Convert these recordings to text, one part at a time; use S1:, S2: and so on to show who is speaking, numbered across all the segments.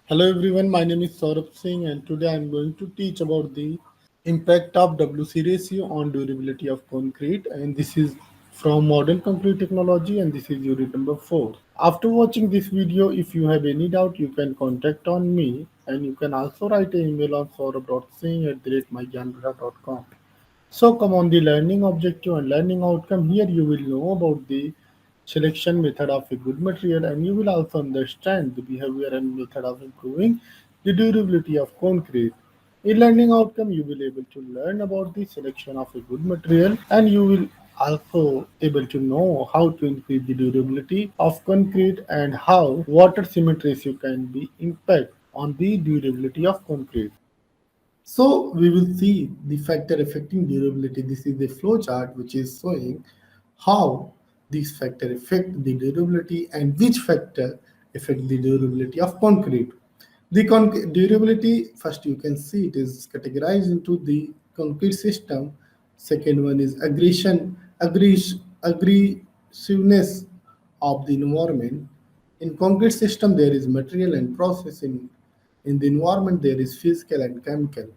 S1: Hello everyone, my name is Saurabh Singh and today I am going to teach about the impact of WC ratio on durability of concrete, and this is from Modern Concrete Technology and this is unit number 4. After watching this video, if you have any doubt, you can contact on me and you can also write an email on saurabh.singh@mygyanbra.com. So come on the learning objective and learning outcome. Here you will know about the selection method of a good material and you will also understand the behavior and method of improving the durability of concrete. In learning outcome, you will able to learn about the selection of a good material and you will also able to know how to increase the durability of concrete and how water cement ratio can be impact on the durability of concrete. So we will see the factor affecting durability. This is a flow chart which is showing how these factor affect the durability and which factor affect the durability of concrete. The durability, first you can see it is categorized into the concrete system. Second one is aggressiveness of the environment. In concrete system, there is material and process. In the environment, there is physical and chemical.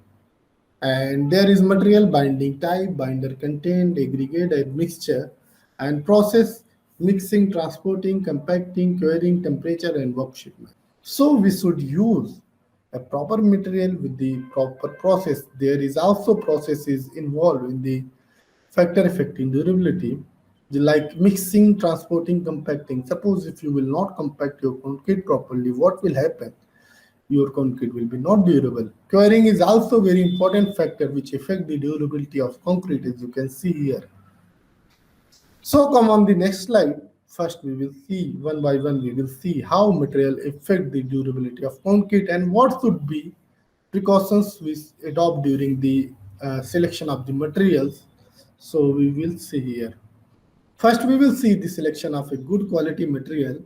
S1: And there is material binding type, binder content, aggregate and mixture, and process mixing, transporting, compacting, curing, temperature, and work shipment. So we should use a proper material with the proper process. There is also processes involved in the factor affecting durability, like mixing, transporting, compacting. Suppose if you will not compact your concrete properly, what will happen? Your concrete will be not durable. Curing is also very important factor which affect the durability of concrete, as you can see here. So come on the next slide. First we will see one by one, we will see how material affect the durability of concrete and what should be precautions we adopt during the selection of the materials. So we will see here. First, we will see the selection of a good quality material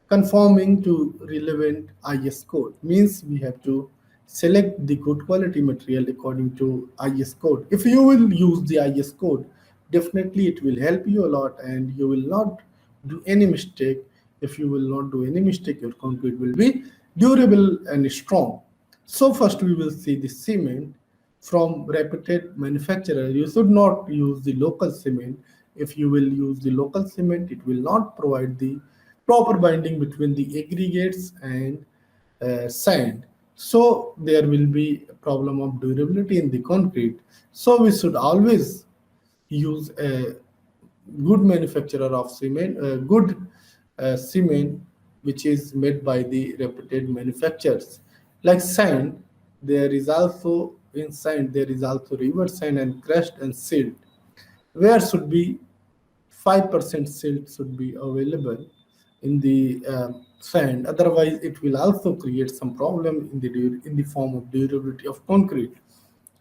S1: conforming to relevant IS code. Means we have to select the good quality material according to IS code. If you will use the IS code, definitely it will help you a lot and you will not do any mistake. If you will not do any mistake, your concrete will be durable and strong. So first we will see the cement from reputed manufacturer. You should not use the local cement. If you will use the local cement, it will not provide the proper binding between the aggregates and sand. So there will be a problem of durability in the concrete. So we should always use a good manufacturer of cement, good cement which is made by the reputed manufacturers. Like sand, there is also in sand there is also river sand and crushed and silt. Where should be 5% silt should be available in the sand. Otherwise, it will also create some problem in in the form of durability of concrete.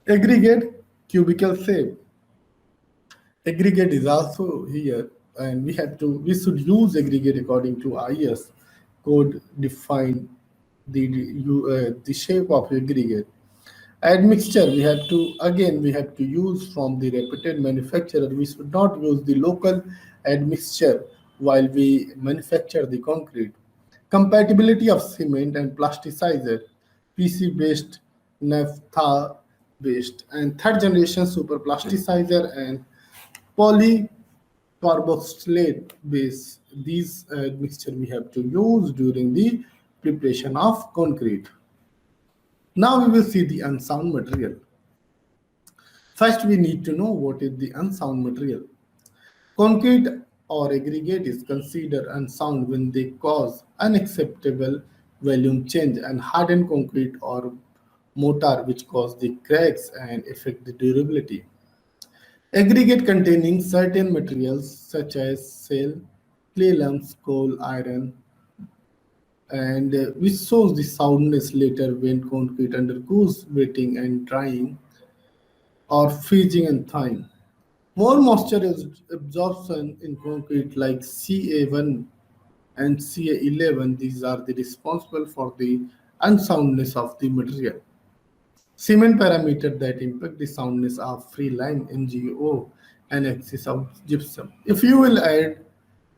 S1: Aggregate cubical shape. Aggregate is also here, and we should use aggregate according to IS code define the shape of aggregate. Admixture, we have to use from the reputed manufacturer. We should not use the local admixture while we manufacture the concrete. Compatibility of cement and plasticizer, PC based, naphtha based, and third generation super plasticizer and polycarboxylate base. These admixture we have to use during the preparation of concrete. Now we will see the unsound material. First, we need to know what is the unsound material. Concrete or aggregate is considered unsound when they cause unacceptable volume change, and hardened concrete or mortar which cause the cracks and affect the durability. Aggregate containing certain materials such as shale, clay lumps, coal, iron, and which shows the soundness later when concrete undergoes wetting and drying or freezing and thawing. More moisture is absorption in concrete like Ca1 and Ca11. These are the responsible for the unsoundness of the material. Cement parameter that impact the soundness of free lime, NGO, and excess of gypsum. If you will add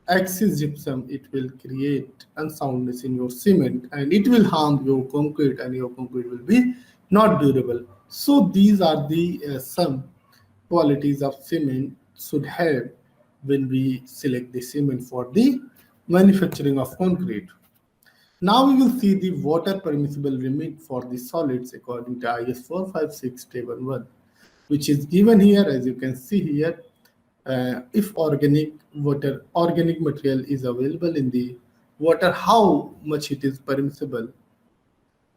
S1: excess gypsum, it will create unsoundness in your cement and it will harm your concrete and your concrete will be not durable. So these are the some qualities of cement should have when we select the cement for the manufacturing of concrete. Now we will see the water permissible limit for the solids according to IS 456 table 1, which is given here. As you can see here, if organic material is available in the water, how much it is permissible.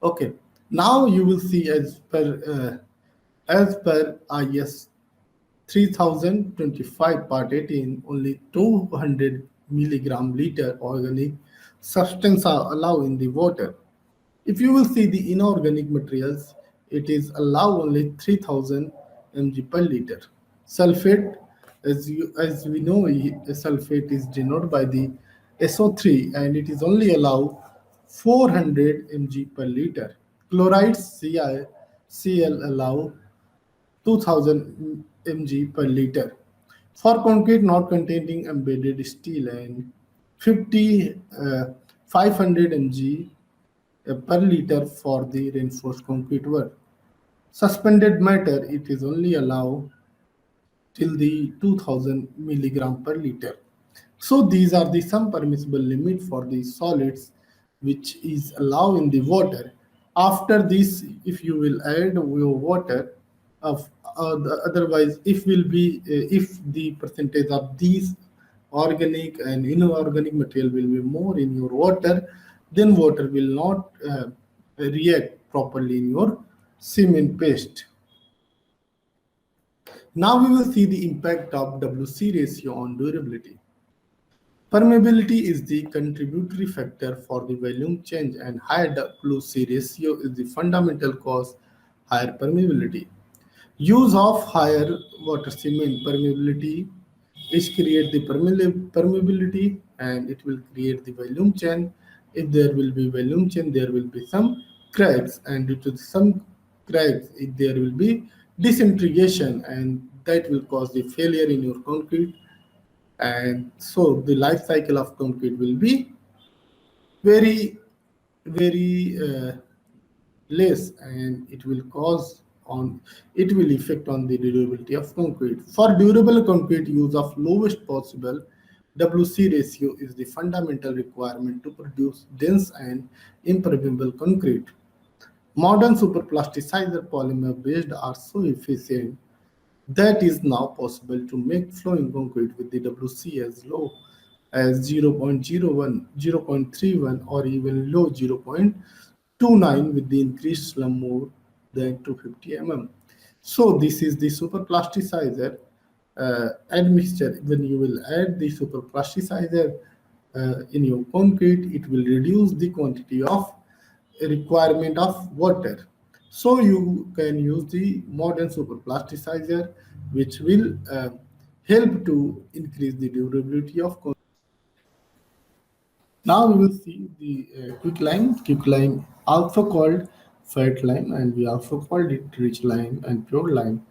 S1: Okay, now you will see as per IS 3025 part 18, only 200 milligram liter organic substance are allowed in the water. If you will see the inorganic materials, it is allow only 3000 mg per liter. Sulfate, as we know, sulfate is denoted by the SO3 and it is only allow 400 mg per liter. Chloride Cl allow 2000 mg per liter. For concrete not containing embedded steel and 500 mg per liter for the reinforced concrete work. Suspended matter, it is only allowed till the 2000 milligram per liter. So these are the some permissible limit for the solids which is allowed in the water. After this, if you will add your water, of otherwise if the percentage of these organic and inorganic material will be more in your water, then water will not react properly in your cement paste. Now we will see the impact of WC ratio on durability. Permeability is the contributory factor for the volume change and higher WC ratio is the fundamental cause higher permeability. Use of higher water cement permeability is create the permeability and it will create the volume chain. If there will be volume chain, there will be some cracks, and due to some cracks, there will be disintegration, and that will cause the failure in your concrete. And so the life cycle of concrete will be very, very less, and it will affect on the durability of concrete. For durable concrete, use of lowest possible WC ratio is the fundamental requirement to produce dense and impermeable concrete. Modern superplasticizer polymer based are so efficient that is now possible to make flowing concrete with the WC as low as 0.01, 0.31, or even low 0.29 with the increased slump more than 250 mm. So this is the superplasticizer admixture. When you will add the superplasticizer in your concrete, it will reduce the quantity of requirement of water. So you can use the modern superplasticizer, which will help to increase the durability of concrete. Now we will see the quicklime. Quicklime, also called fat lime, and we also called it rich lime and pure lime.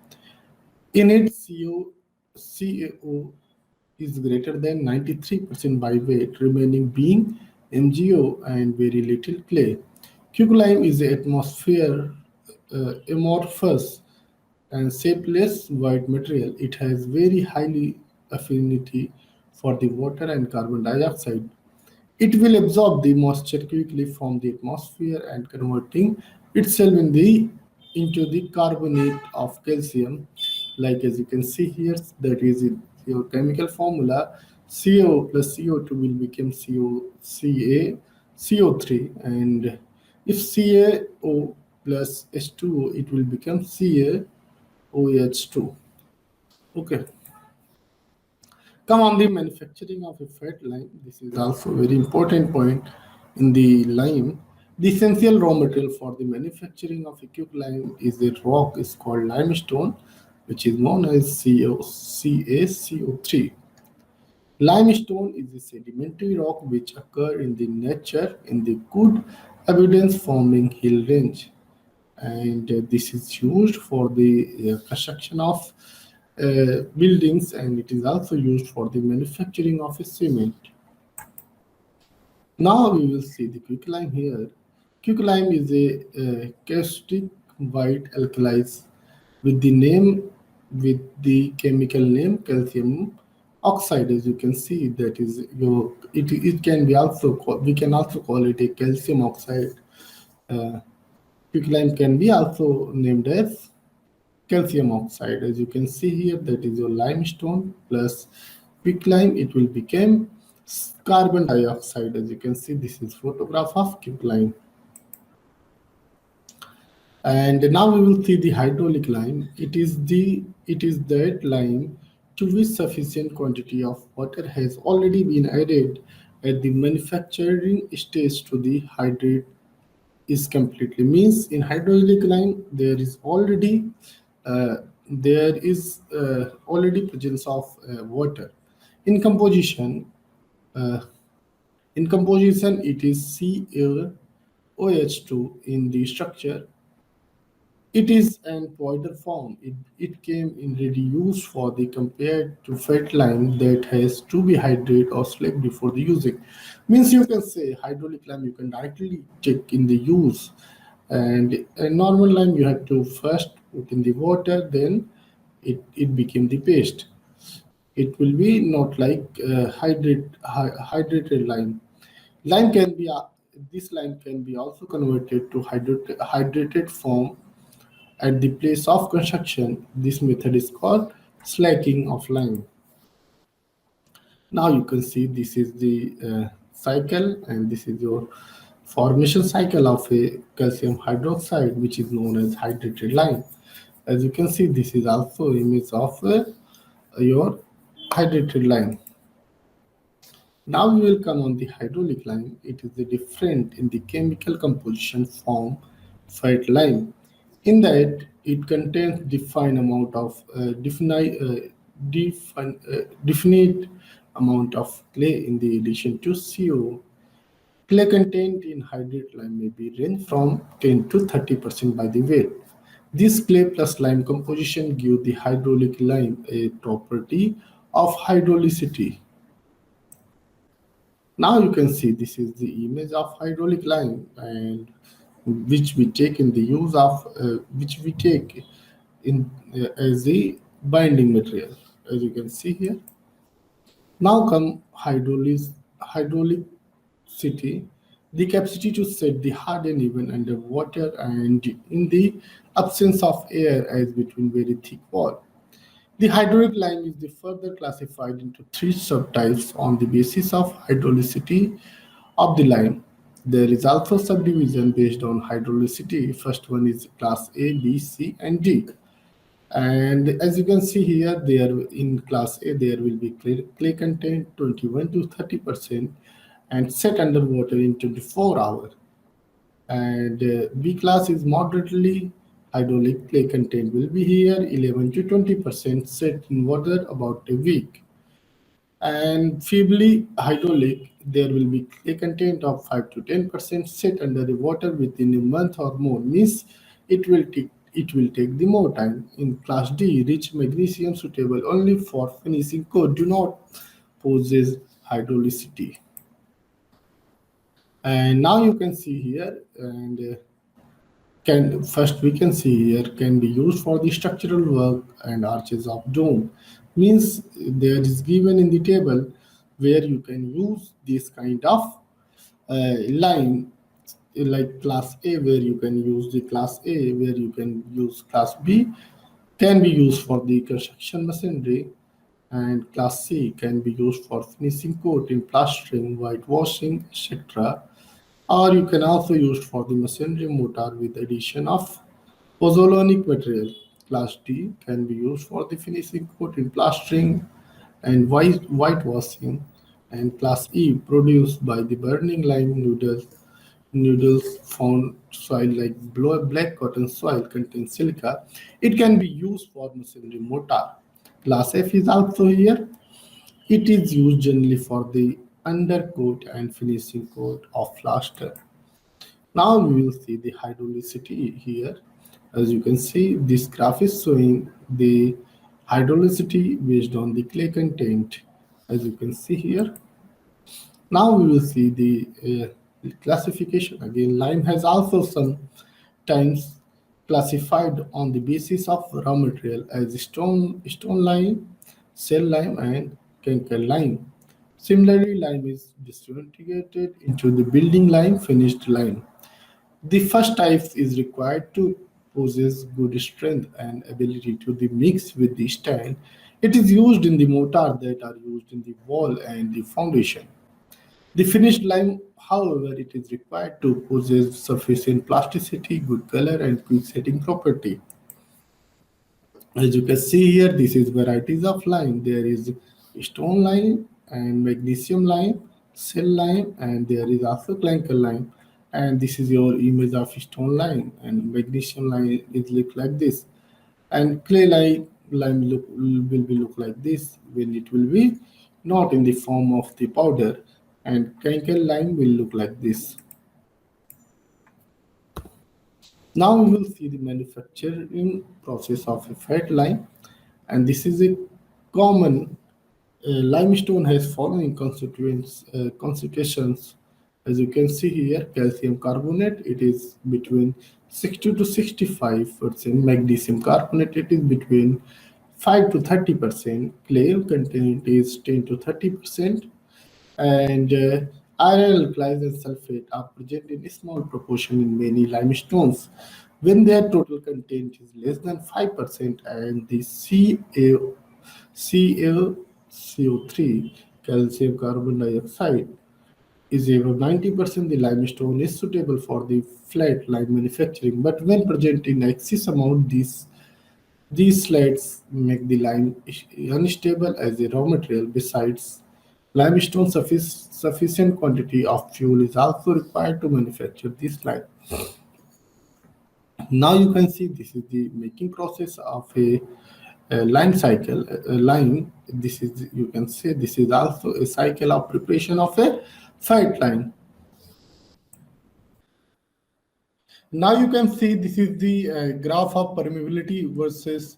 S1: In it, CaO is greater than 93% by weight, remaining being MgO and very little clay. Quicklime is an atmosphere amorphous and shapeless white material. It has very highly affinity for the water and carbon dioxide. It will absorb the moisture quickly from the atmosphere and converting itself into the carbonate of calcium. Like as you can see here, that is your chemical formula. CO plus CO2 will become CO3, and if CaO plus H2O, it will become CaOH2. Okay. Come on the manufacturing of a fat lime. This is also a very important point in the lime. The essential raw material for the manufacturing of a quicklime is a rock is called limestone, which is known as CaCO3. Limestone is a sedimentary rock which occur in the nature in the good evidence forming hill range, and this is used for the construction of buildings, and it is also used for the manufacturing of cement. Now we will see the quicklime here. Quicklime is a caustic white alkali with the name with the chemical name calcium oxide. As you can see, that is your it can be also we can also call it a calcium oxide. Uh, Quicklime can be also named as calcium oxide. As you can see here, that is your limestone plus quicklime. It will become carbon dioxide. As you can see, this is photograph of quicklime. And now we will see the hydraulic lime. It is that lime to which sufficient quantity of water has already been added at the manufacturing stage to the hydrate is completely means in hydraulic lime uh, there is already presence of water in composition. uh, in composition, it is CaOH2 in the structure. It is an powder form. It came in ready use for the compared to fat lime that has to be hydrated or slacked before the using. Means you can say hydraulic lime you can directly take in the use, and a normal lime you have to first put in the water, then it became the paste. It will be not like hydrated lime. Lime can be this lime can be also converted to hydrated form at the place of construction. This method is called slacking of lime. Now you can see this is the cycle, and this is your formation cycle of a calcium hydroxide, which is known as hydrated lime. As you can see, this is also image of your hydrated lime. Now we will come on the hydraulic lime. It is the different in the chemical composition form fat lime. In that it contains defined amount of definite amount of clay in the addition to CO. Clay content in hydrate lime may be range from 10 to 30% by the weight. This clay plus lime composition give the hydraulic lime a property of hydraulicity. Now you can see this is the image of hydraulic lime, and which we take in the use of which we take in as the binding material, as you can see here. Now come hydraulicity, the capacity to set the hardened even under water and in the absence of air as between very thick wall. The hydraulic lime is the further classified into three subtypes on the basis of hydraulicity of the lime. There is also subdivision based on hydraulicity. First one is class A, B, C, and D. And as you can see here, there in class A there will be clay content 21 to 30% and set underwater in 24 hours. And B class is moderately hydraulic. Clay content will be here 11 to 20% set in water about a week. And feebly hydraulic, there will be clay content of 5 to 10% set under the water within a month or more. Means it will take the more time. In class D, rich magnesium suitable only for finishing coat do not possess hydraulicity. And now you can see here, and can first we can see here can be used for the structural work and arches of dome. Means there is given in the table where you can use this kind of line, like class A where you can use the class A, where you can use class B, can be used for the construction machinery, and class C can be used for finishing coat in plastering, whitewashing, etc. Or you can also use for the machinery mortar with addition of pozzolanic material. Class D can be used for the finishing coat in plastering and whitewashing. And class E produced by the burning lime noodles found soil like black cotton soil contains silica. It can be used for machinery mortar. Class F is also here. It is used generally for the undercoat and finishing coat of plaster. Now we will see the hydraulicity here. As you can see, this graph is showing the Hydraulicity based on the clay content, as you can see here. Now we will see the classification. Again, lime has also sometimes classified on the basis of raw material as stone lime, shell lime, and canker lime. Similarly, lime is distributed into the building lime, finished lime. The first type is required to possess good strength and ability to be mixed with the style. It is used in the mortar that are used in the wall and the foundation. The finished lime, however, it is required to possess sufficient plasticity, good color, and quick setting property. As you can see here, this is varieties of lime. There is stone lime and magnesium lime, shell lime, and there is also clinker lime. And this is your image of stone lime, and magnesium lime is look like this. And clay lime will be look like this when it will be not in the form of the powder, and clinker lime will look like this. Now we will see the manufacturing process of a fat lime, and this is a common limestone has following constitutions. As you can see here, calcium carbonate, it is between 60 to 65%. Magnesium carbonate, it is between 5 to 30%. Clay content is 10 to 30%. And iron alkalis and sulfate are present in a small proportion in many limestones. When their total content is less than 5% and the CaCO3, calcium carbon dioxide, is above 90%, the limestone is suitable for the flat lime manufacturing. But when present in excess amount, these slates make the lime unstable as a raw material. Besides, limestone sufficient quantity of fuel is also required to manufacture this lime. Now you can see this is the making process of a lime cycle. Lime. This is, you can say, this is also a cycle of preparation of a fat lime. Now you can see this is the graph of permeability versus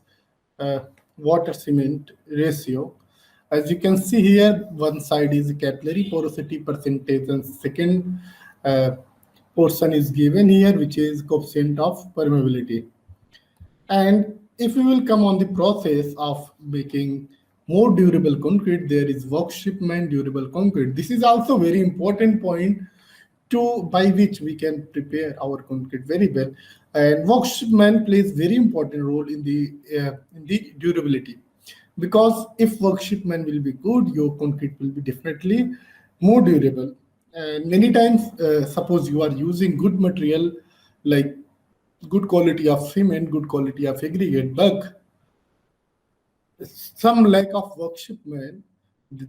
S1: uh, water cement ratio. As you can see here, one side is capillary porosity percentage, and second uh, portion is given here, which is coefficient of permeability. And if we will come on the process of making more durable concrete, there is work shipment durable concrete. This is also very important point to by which we can prepare our concrete very well. And work shipment plays very important role in the durability, because if work shipment will be good, your concrete will be definitely more durable. And many times, suppose you are using good material like good quality of cement, good quality of aggregate, but some lack of work shipment,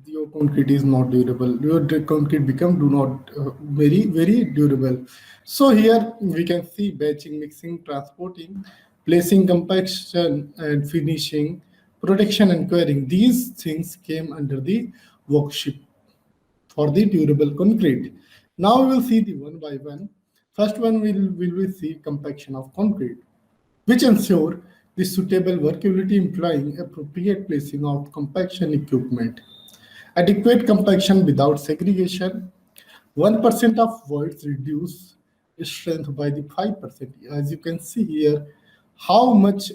S1: your concrete is not durable. Your concrete become do not very durable. So here we can see batching, mixing, transporting, placing, compaction, and finishing, protection and curing. These things came under the workshop for the durable concrete. Now we will see the one by one. First one will see compaction of concrete, which ensure the suitable workability implying appropriate placing of compaction equipment. Adequate compaction without segregation. 1% of voids reduce strength by the 5%. As you can see here, how much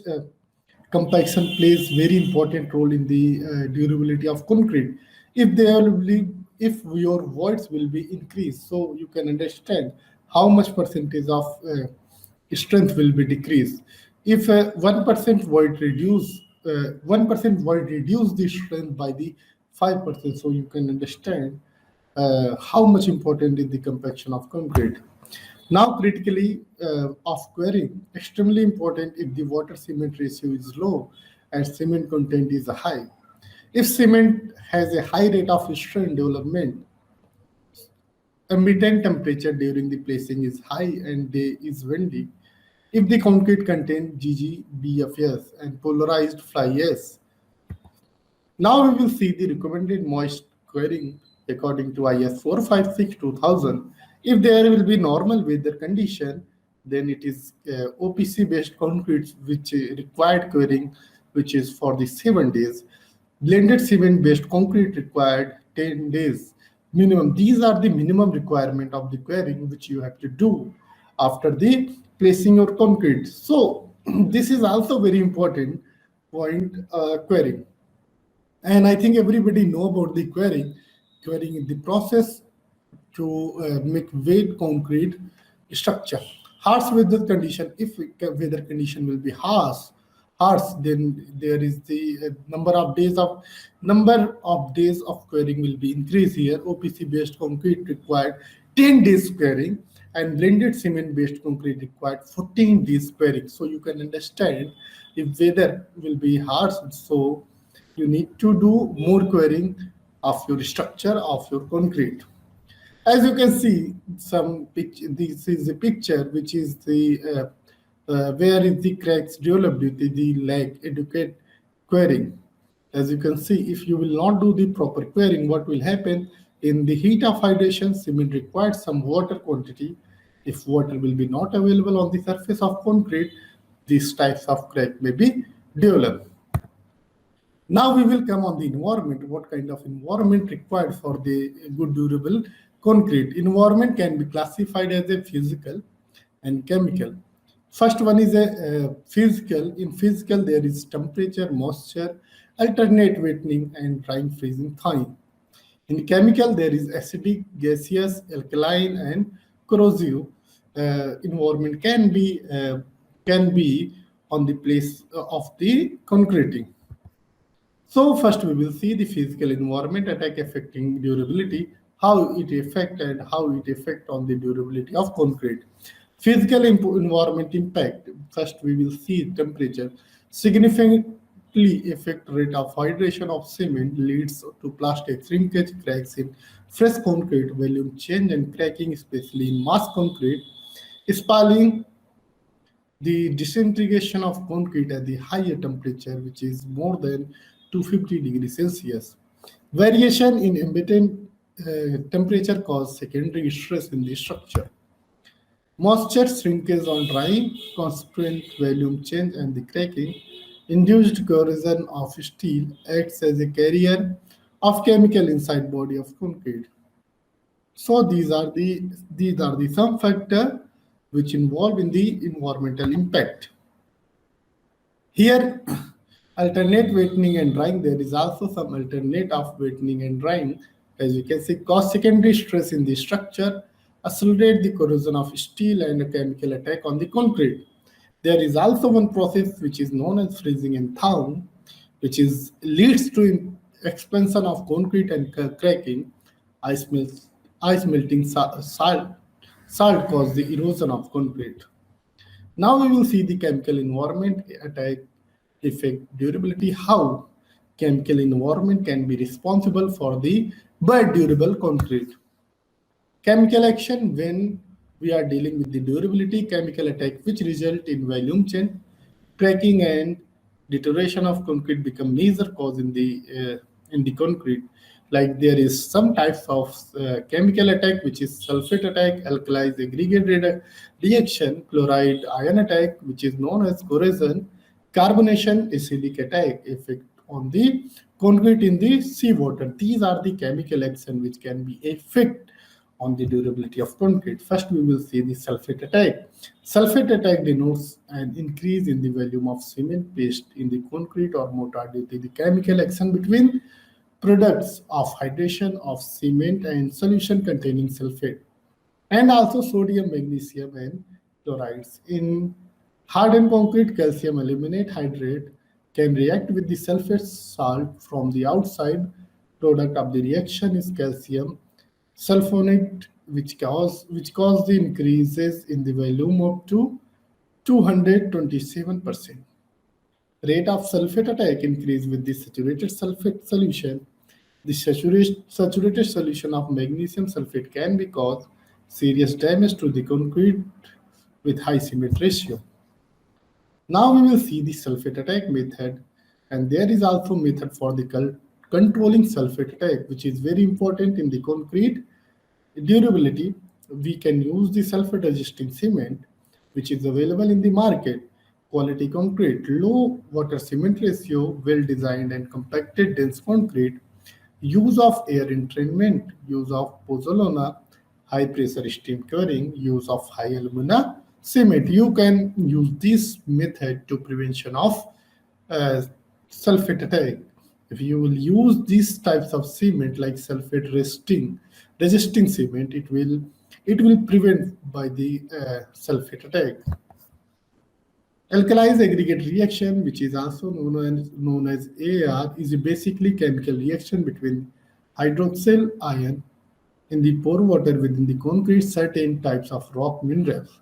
S1: compaction plays very important role in the durability of concrete. If there will be, if your voids will be increased, so you can understand how much percentage of strength will be decreased. If 1% void reduce 1% void reduce the strength by the 5%, so you can understand how much important is the compaction of concrete. Now, critically of quarrying, extremely important if the water cement ratio is low and cement content is high. If cement has a high rate of strength development, ambient temperature during the placing is high and day is windy. If the concrete contains GGBFS and polarized fly S. Now we will see the recommended moist quarrying according to IS 456-2000. If there will be normal weather condition, then it is OPC based concretes which required quarrying which is for the 7 days. Blended cement-based concrete required 10 days minimum. These are the minimum requirement of the quarrying which you have to do after the placing your concrete. So this is also very important point, quarrying. And I think everybody know about the quarrying. Quarrying is the process to make wet concrete structure. Harsh weather condition, if weather condition will be harsh, then there is the number of days of quarrying will be increased here. OPC based concrete required 10 days quarrying, and blended cement based concrete required 14 days quarrying. So you can understand, if weather will be harsh, so you need to do more quarrying of your structure of your concrete. As you can see, some picture. This is a picture which is the where is the cracks durability, the lag educate querying. As you can see, if you will not do the proper querying, what will happen? In the heat of hydration, cement requires some water quantity. If water will be not available on the surface of concrete, these types of crack may be developed. Now we will come on the environment. What kind of environment required for the good durable concrete? Environment can be classified as a physical and chemical. First one is a physical. In physical, there is temperature, moisture, alternate wetting, and drying, freezing, thawing. In chemical, there is acidic, gaseous, alkaline, and corrosive. Environment can be on the place of the concreting. So first we will see the physical environment attack affecting durability, how it affect and how it affect on the durability of concrete. Physical environment impact. First we will see temperature. Significantly affect rate of hydration of cement leads to plastic shrinkage, cracks in fresh concrete, volume change and cracking, especially in mass concrete, spalling, the disintegration of concrete at the higher temperature, which is more than 250 degrees Celsius. Variation in ambient temperature cause secondary stress in the structure. Moisture shrinkage on drying, consequent volume change, and the cracking. Induced corrosion of steel acts as a carrier of chemical inside body of concrete. So these are the some factor which involve in the environmental impact. Here, alternate wetting and drying. There is also some alternate of wetting and drying. As you can see, cause secondary stress in the structure, accelerate the corrosion of steel and a chemical attack on the concrete. There is also one process which is known as freezing and thawing, which is leads to expansion of concrete and cracking. Ice melt, ice melting salt cause the erosion of concrete. Now we will see the chemical environment attack effect durability, how chemical environment can be responsible for the bad durable concrete. Chemical action, when we are dealing with the durability, chemical attack which result in volume change, cracking and deterioration of concrete become major cause in the concrete. Like there is some types of chemical attack which is sulfate attack, alkali aggregate reaction, chloride ion attack which is known as corrosion, carbonation, acidic attack effect on the concrete in the seawater. These are the chemical action which can be effect on the durability of concrete. First, we will see the sulfate attack. Sulfate attack denotes an increase in the volume of cement paste in the concrete or mortar due to the chemical action between products of hydration of cement and solution containing sulfate, and also sodium, magnesium, and chlorides. In hardened concrete, calcium aluminate hydrate can react with the sulfate salt from the outside. Product of the reaction is calcium sulfonate, which cause the increases in the volume up to 227%. Rate of sulfate attack increase with the saturated sulfate solution. The saturated solution of magnesium sulfate can be cause serious damage to the concrete with high cement ratio. Now we will see the sulfate attack method, and there is also method for the controlling sulfate attack, which is very important in the concrete durability. We can use the sulfate resisting cement, which is available in the market. quality concrete, low water cement ratio, well designed and compacted dense concrete, use of air entrainment, use of pozzolana, high pressure steam curing, use of high alumina cement. You can use this method to prevention of uh, sulfate attack. If you will use these types of cement like sulfate resisting cement, it will prevent by the sulfate attack. Alkali's aggregate reaction, which is also known as AR, is a basically chemical reaction between hydroxyl ion in the pore water within the concrete certain types of rock minerals.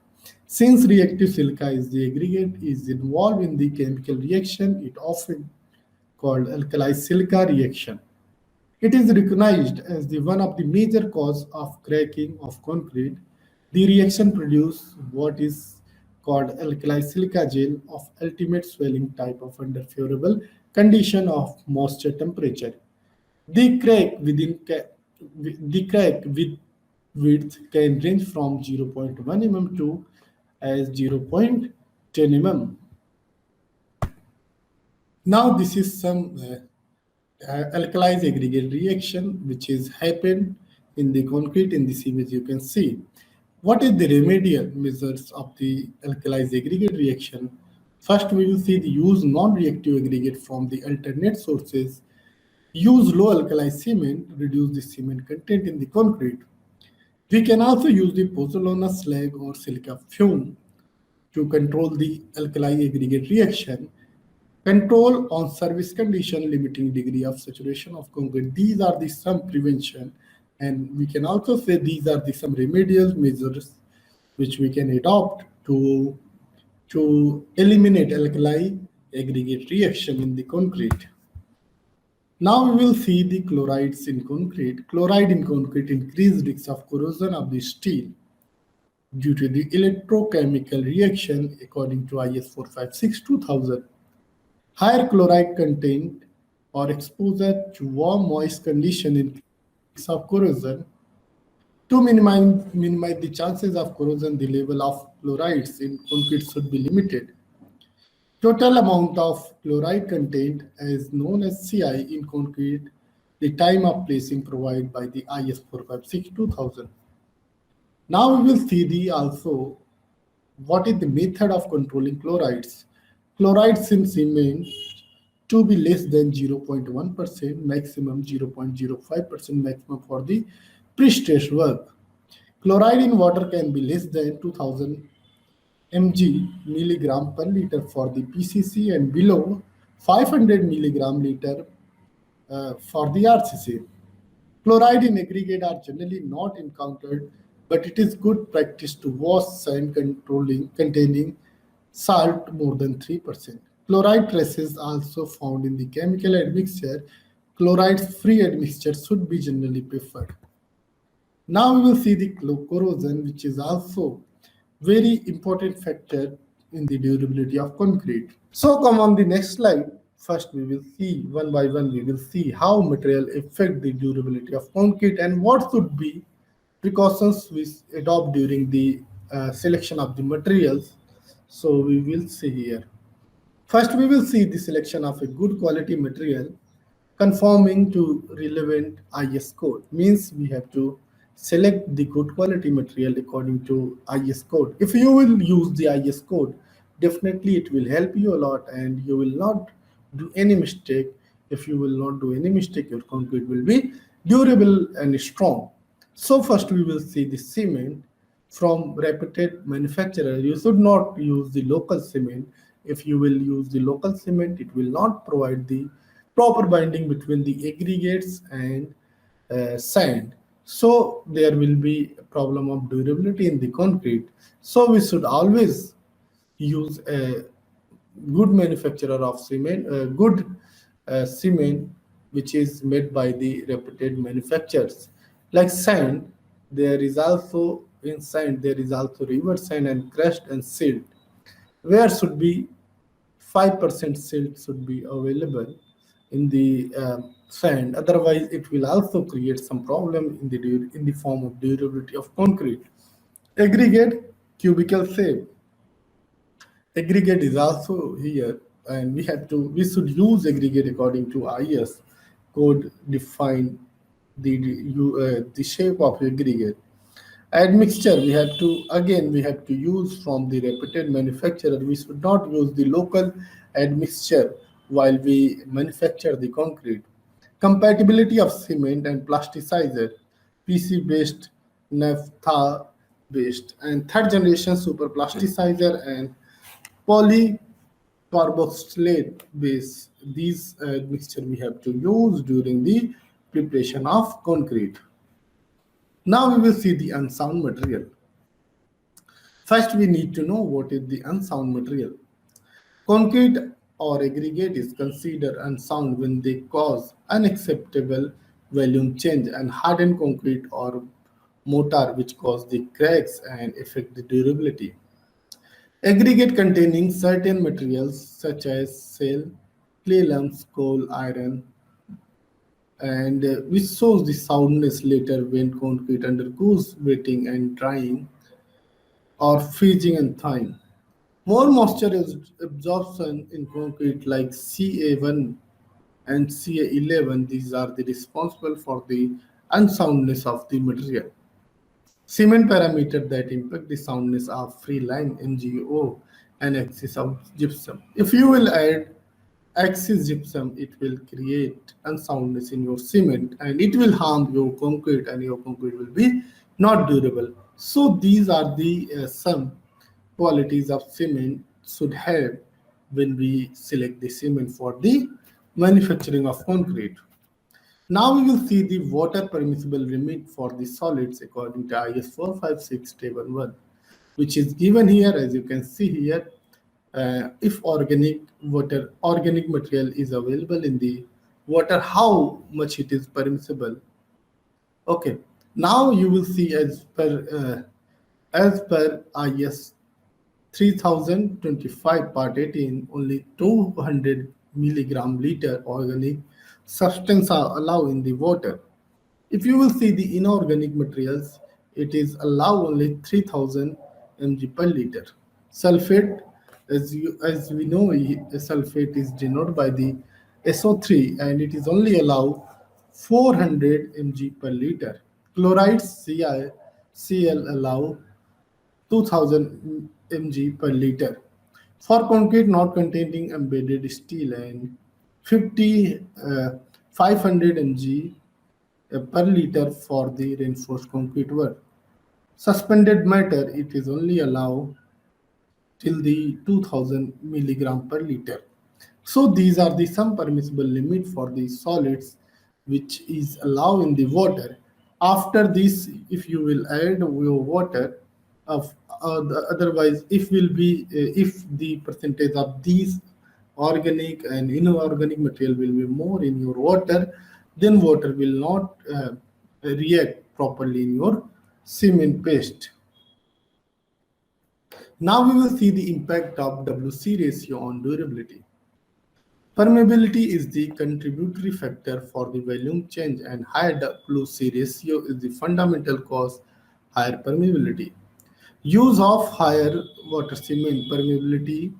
S1: Since reactive silica is the aggregate is involved in the chemical reaction, it often called alkali silica reaction. It is recognized as the one of the major cause of cracking of concrete. The reaction produces what is called alkali silica gel of ultimate swelling type of under favorable condition of moisture temperature. The crack within the crack with width can range from 0.1 mm to as 0.10 mm. Now this is some alkalis aggregate reaction which is happened in the concrete. In this image you can see what is the remedial measures of the alkalis aggregate reaction. First we will see the use non-reactive aggregate from the alternate sources, use low alkali cement, reduce the cement content in the concrete. We can also use the pozzolana slag or silica fume to control the alkali aggregate reaction. Control on service condition, limiting degree of saturation of concrete. These are the some prevention, and we can also say these are the some remedial measures which we can adopt to eliminate alkali aggregate reaction in the concrete. Now we will see the chlorides in concrete. Chloride in concrete increased risk of corrosion of the steel due to the electrochemical reaction according to IS 456-2000. Higher chloride content or exposure to warm moist condition increase the risk of corrosion. To minimize the chances of corrosion, the level of chlorides in concrete should be limited. Total amount of chloride content is known as CI in concrete, the time of placing provided by the IS 456-2000. Now we will see the also what is the method of controlling chlorides. Chlorides in cement to be less than 0.1%, maximum 0.05% maximum for the pre-stress work. Chloride in water can be less than 2000 mg milligram per liter for the PCC and below 500 milligram liter for the RCC. Chloride in aggregate are generally not encountered, but it is good practice to wash sand containing salt more than 3%. Chloride traces also found in the chemical admixture. Chloride-free admixture should be generally preferred. Now we will see the corrosion, which is also very important factor in the durability of concrete. So come on the next slide. First we will see one by one, we will see how material affect the durability of concrete and what should be precautions we adopt during the selection of the materials. So we will see here. First we will see the selection of a good quality material conforming to relevant IS code. Means we have to select the good quality material according to IS code. If you will use the IS code, definitely it will help you a lot and you will not do any mistake. If you will not do any mistake, your concrete will be durable and strong. So first we will see the cement from reputed manufacturer. You should not use the local cement. If you will use the local cement, it will not provide the proper binding between the aggregates and sand. So there will be a problem of durability in the concrete. So we should always use a good manufacturer of cement, good cement which is made by the reputed manufacturers. Like sand, there is also in sand there is also river sand and crushed and silt. Where should be 5% silt should be available in the sand. Otherwise, it will also create some problem in the form of durability of concrete. Aggregate cubical shape. Aggregate is also here, and we should use aggregate according to IS code define the shape of aggregate. Admixture we have to use from the reputed manufacturer. We should not use the local admixture while we manufacture the concrete. Compatibility of cement and plasticizer, PC based, naphtha based, and third generation super plasticizer and polycarboxylate base. These admixture we have to use during the preparation of concrete. Now we will see the unsound material. First, we need to know what is the unsound material. Concrete or aggregate is considered unsound when they cause unacceptable volume change, and hardened concrete or mortar which cause the cracks and affect the durability. Aggregate containing certain materials such as shale, clay lumps, coal, iron, and which shows the soundness later when concrete undergoes wetting and drying or freezing and thawing. More moisture is absorption in concrete like Ca1 and Ca11. These are the responsible for the unsoundness of the material. Cement parameter that impact the soundness are free line MgO and axis of gypsum. If you will add axis gypsum, it will create unsoundness in your cement and it will harm your concrete and your concrete will be not durable. So these are the some qualities of cement should have when we select the cement for the manufacturing of concrete. Now we will see the water permissible limit for the solids according to IS 456 table 1, which is given here as you can see here. If organic material is available in the water, how much it is permissible. Okay, now you will see as per IS 3025 part 18, only 200 milligram liter organic substance are allowed in the water. If you will see the inorganic materials, it is allow only 3000 mg per liter. Sulfate, as we know, sulfate is denoted by the SO3 and it is only allow 400 mg per liter. Chloride Cl allow 2000 mg per liter. For concrete not containing embedded steel and 50 500 mg per liter for the reinforced concrete work. Suspended matter, it is only allowed till the 2000 milligram per liter. So these are the some permissible limit for the solids which is allowed in the water. After this, if you will add your water, of otherwise if the percentage of these organic and inorganic material will be more in your water, then water will not react properly in your cement paste. Now we will see the impact of WC ratio on durability. Permeability is the contributory factor for the volume change, and higher WC ratio is the fundamental cause higher permeability. Use of higher water cement permeability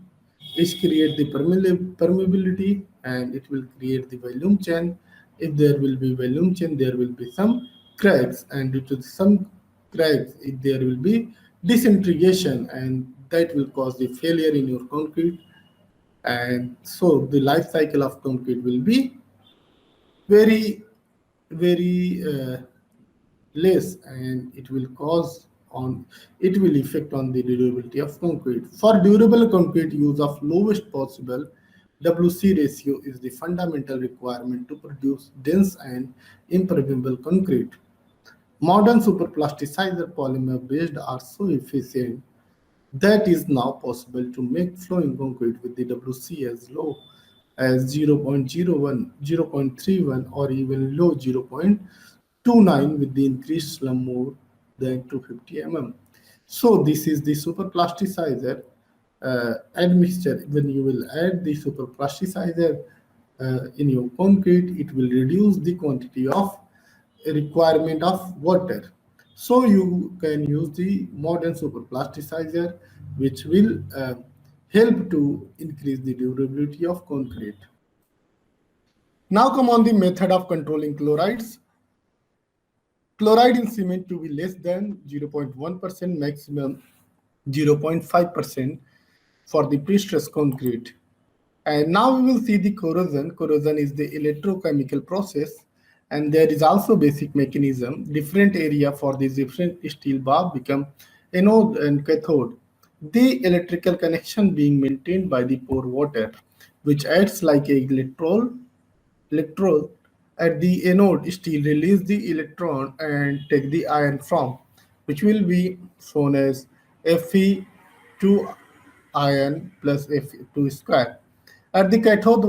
S1: is create the permeability and it will create the volume chain. If there will be volume chain, there will be some cracks, and due to some cracks, there will be disintegration, and that will cause the failure in your concrete. And so the life cycle of concrete will be very, very less, and it will affect on the durability of concrete. For durable concrete, use of lowest possible WC ratio is the fundamental requirement to produce dense and impermeable concrete. Modern superplasticizer polymer based are so efficient that is now possible to make flowing concrete with the WC as low as 0.01, 0.31, or even low 0.29 with the increased slump more than 250 mm. So this is the superplasticizer admixture. When you will add the superplasticizer in your concrete, it will reduce the quantity of requirement of water. So you can use the modern superplasticizer, which will help to increase the durability of concrete. Now come on the method of controlling chlorides. Chloride in cement to be less than 0.1%, maximum 0.5% for the pre-stressed concrete. And now we will see the corrosion. Corrosion is the electrochemical process, and there is also basic mechanism. Different area for these different steel bar become anode and cathode. The electrical connection being maintained by the pore water, which acts like a electrode at the anode steel release the electron and take the ion from, which will be shown as Fe2 ion plus Fe2 square. At the cathode,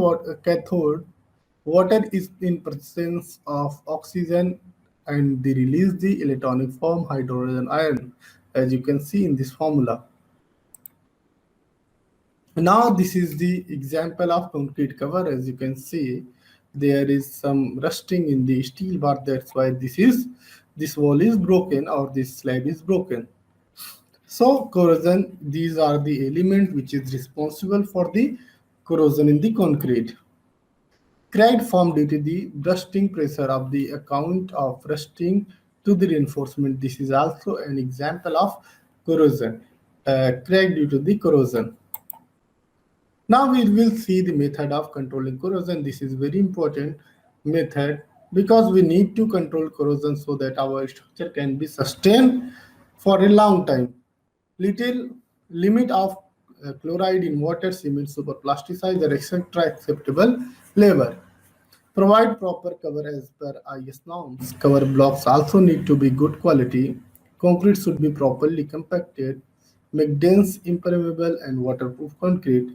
S1: water is in presence of oxygen and they release the electronic form hydrogen ion, as you can see in this formula. Now this is the example of concrete cover. As you can see, there is some rusting in the steel bar. That's why this wall is broken or this slab is broken. So corrosion, these are the elements which is responsible for the corrosion in the concrete. Cracked form due to the rusting pressure of the account of rusting to the reinforcement. This is also an example of corrosion. Cracked due to the corrosion. Now we will see the method of controlling corrosion. This is very important method because we need to control corrosion so that our structure can be sustained for a long time. Little limit of chloride in water, cement, superplasticizer, etc. acceptable level. Provide proper cover as per IS norms. Cover blocks also need to be good quality. Concrete should be properly compacted. Make dense, impermeable, and waterproof concrete.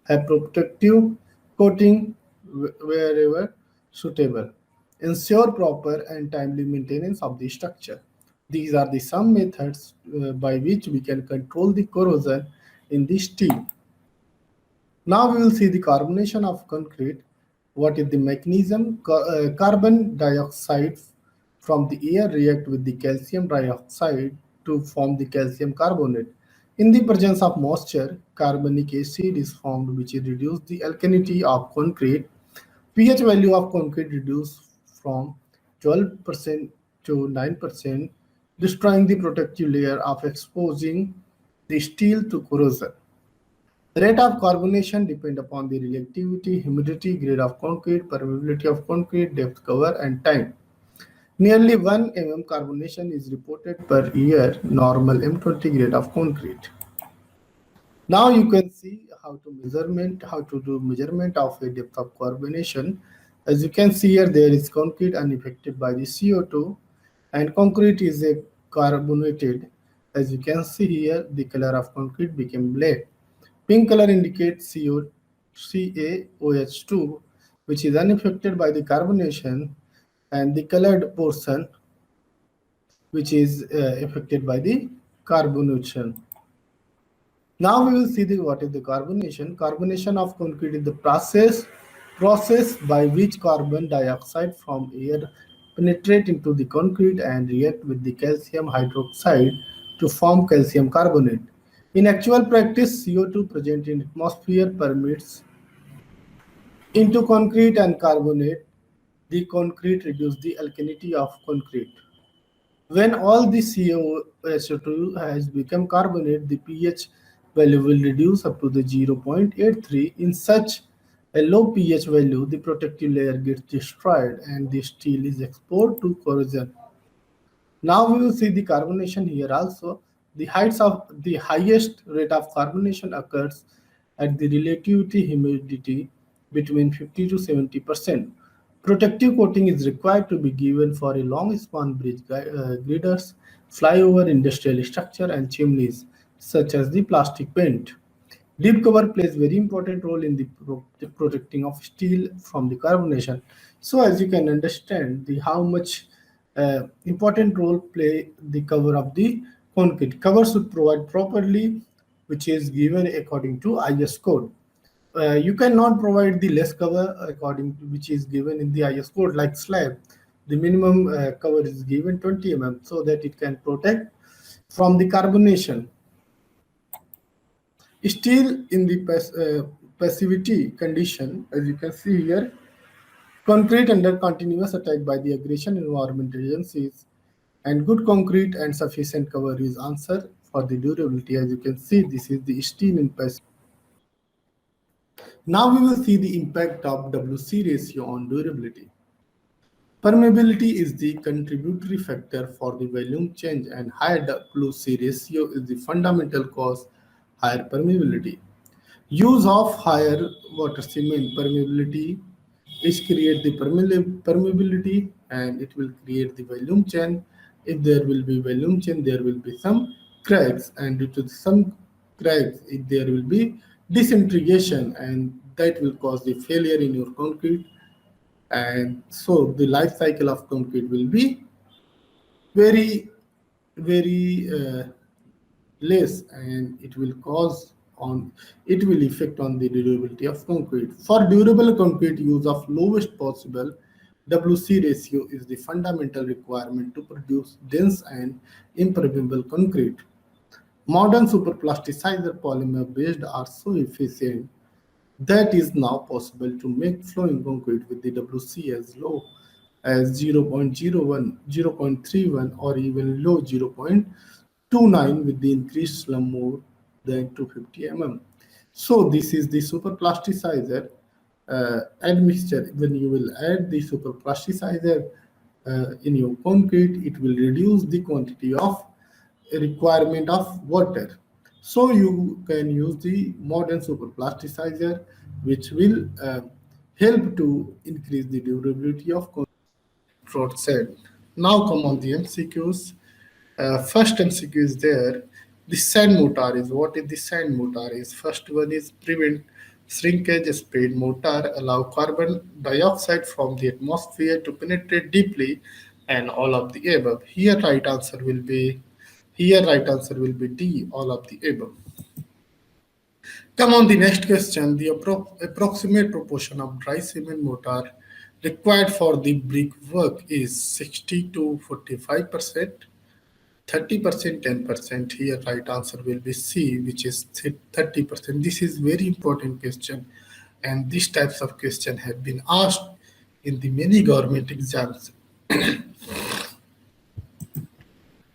S1: Have protective coating wherever suitable. Ensure proper and timely maintenance of the structure. These are the some methods by which we can control the corrosion in the steel. Now we will see the carbonation of concrete. What is the mechanism? Carbon dioxide from the air react with the calcium dioxide to form the calcium carbonate. In the presence of moisture, carbonic acid is formed which reduces the alkalinity of concrete. pH value of concrete reduced from 12% to 9%, destroying the protective layer of exposing the steel to corrosion. The rate of carbonation depends upon the relativity, humidity, grade of concrete, permeability of concrete, depth cover, and time. Nearly 1 mm carbonation is reported per year, normal M20 grade of concrete. Now you can see how to do measurement of a depth of carbonation. As you can see here, there is concrete unaffected by the CO2, and concrete is a carbonated. As you can see here, the color of concrete became black. Pink color indicates CaOH2, which is unaffected by the carbonation, and the colored portion, which is affected by the carbonation. Now we will see what is the carbonation. Carbonation of concrete is the process by which carbon dioxide from air penetrate into the concrete and react with the calcium hydroxide to form calcium carbonate. In actual practice, CO2 present in atmosphere permits into concrete and carbonate. The concrete reduce the alkalinity of concrete. When all the CO2 has become carbonate, the pH value will reduce up to the 0.83. In such a low pH value, the protective layer gets destroyed and the steel is exposed to corrosion. Now we will see the carbonation here also. The highest rate of carbonation occurs at the relativity humidity between 50 to 70%. Protective coating is required to be given for a long span bridge girders, flyover, industrial structure, and chimneys, such as the plastic paint. Deep cover plays very important role in the protecting of steel from the carbonation. So as you can understand, the how much important role play the cover of the concrete. Cover should provide properly, which is given according to IS code. You cannot provide the less cover according to which is given in the IS code like slab. The minimum cover is given 20 mm so that it can protect from the carbonation. Still in the passivity condition, as you can see here, concrete under continuous attack by the aggression environment agencies, and good concrete and sufficient cover is answer for the durability. As you can see, this is the steel in passive. Now we will see the impact of WC ratio on durability. Permeability is the contributory factor for the volume change, and higher WC ratio is the fundamental cause higher permeability. Use of higher water cement permeability is create the permeability, and it will create the volume chain. If there will be volume chain, there will be some cracks, and due to some cracks, if there will be disintegration, and that will cause the failure in your concrete. And so the life cycle of concrete will be very, very less, and it will affect on the durability of concrete. For durable concrete, use of lowest possible WC ratio is the fundamental requirement to produce dense and impermeable concrete. Modern superplasticizer polymer based are so efficient that is now possible to make flowing concrete with the WC as low as 0.01, 0.31, or even low 0.29 with the increased slump more than 250 mm. So this is the superplasticizer admixture. When you will add the superplasticizer in your concrete, it will reduce the quantity of requirement of water. So you can use the modern superplasticizer, which will help to increase the durability of road said. Now come on the MCQs. First MCQ is there. The sand mortar is what is the sand mortar is. First one is prevent shrinkage. Sprayed mortar allow carbon dioxide from the atmosphere to penetrate deeply, and all of the above. Here right answer will be D, all of the above. Come on the next question. The approximate proportion of dry cement mortar required for the brickwork is 60 to 45%, 30%, 10%. Here right answer will be C, which is 30%. This is very important question, and these types of question have been asked in the many government exams.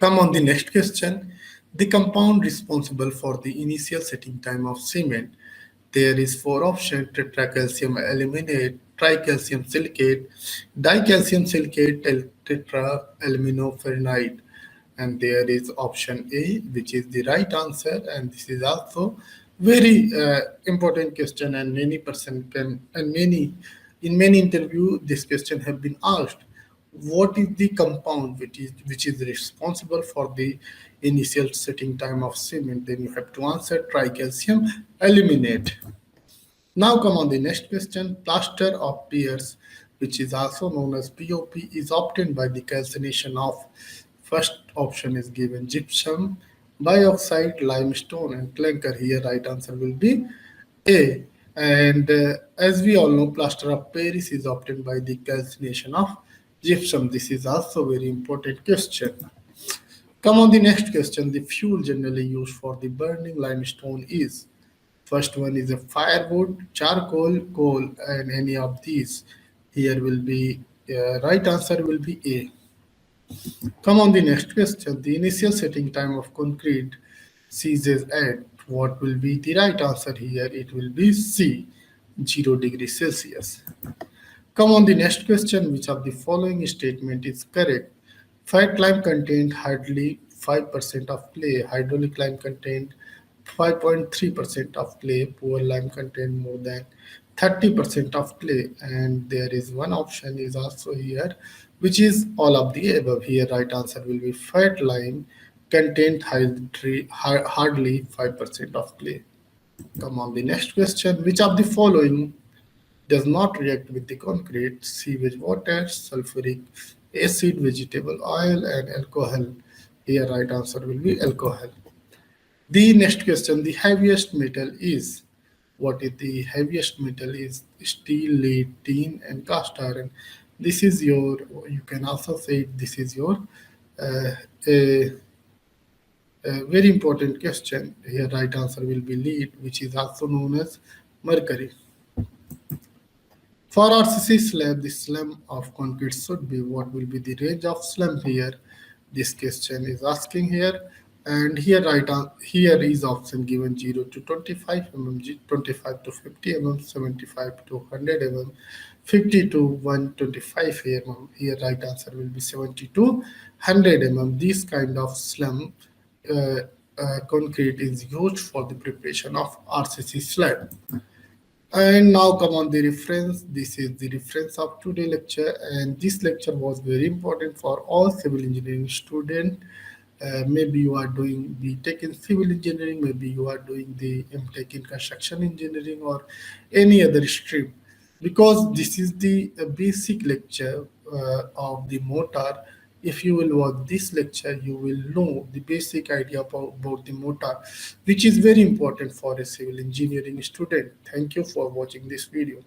S1: Come on the next question. The compound responsible for the initial setting time of cement. There is four options: tetracalcium aluminate, tricalcium silicate, dicalcium silicate, tetraaluminophenide. And there is option A, which is the right answer. And this is also very important question, and many person can, and many in many interview this question have been asked. What is the compound which is responsible for the initial setting time of cement? Then you have to answer tricalcium aluminate. Now come on the next question. Plaster of Paris, which is also known as POP, is obtained by the calcination of, first option is given, gypsum, bioxide, limestone, and clinker. Here right answer will be A. And as we all know, plaster of Paris is obtained by the calcination of gypsum. This is also very important question. Come on the next question. The fuel generally used for the burning limestone is, first one is a firewood, charcoal, coal, and any of these. Here will be right answer will be A. Come on the next question. The initial setting time of concrete ceases at, what will be the right answer here? It will be C, 0 degrees Celsius. Come on the next question. Which of the following statement is correct? Fat lime contained hardly 5% of clay. Hydraulic lime contained 5.3% of clay. Poor lime contained more than 30% of clay. And there is one option is also here, which is all of the above. Here right answer will be fat lime contained hardly 5% of clay. Come on the next question. Which of the following does not react with the concrete? Sewage water, sulfuric acid, vegetable oil, and alcohol. Here right answer will be alcohol. The next question, the heaviest metal is, what is the heaviest metal is? Steel, lead, tin, and cast iron. This is your, you can also say this is your uh, a A very important question. Here, right answer will be lead, which is also known as mercury. For RCC slab, the slump of concrete should be what will be the range of slump here. This question is asking here, and here here is option given 0 to 25 mm, 25 to 50 mm, 75 to 100 mm, 50 to 125 mm. Here right answer will be 70 to 100 mm. This kind of slump uh, concrete is used for the preparation of RCC slab. And now come on the reference. This is the reference of today lecture, and this lecture was very important for all civil engineering student. Maybe you are doing BTech in civil engineering, maybe you are doing the MTech in construction engineering or any other stream, because this is the basic lecture of the motor. If you will watch this lecture, you will know the basic idea about the motor, which is very important for a civil engineering student. Thank you for watching this video.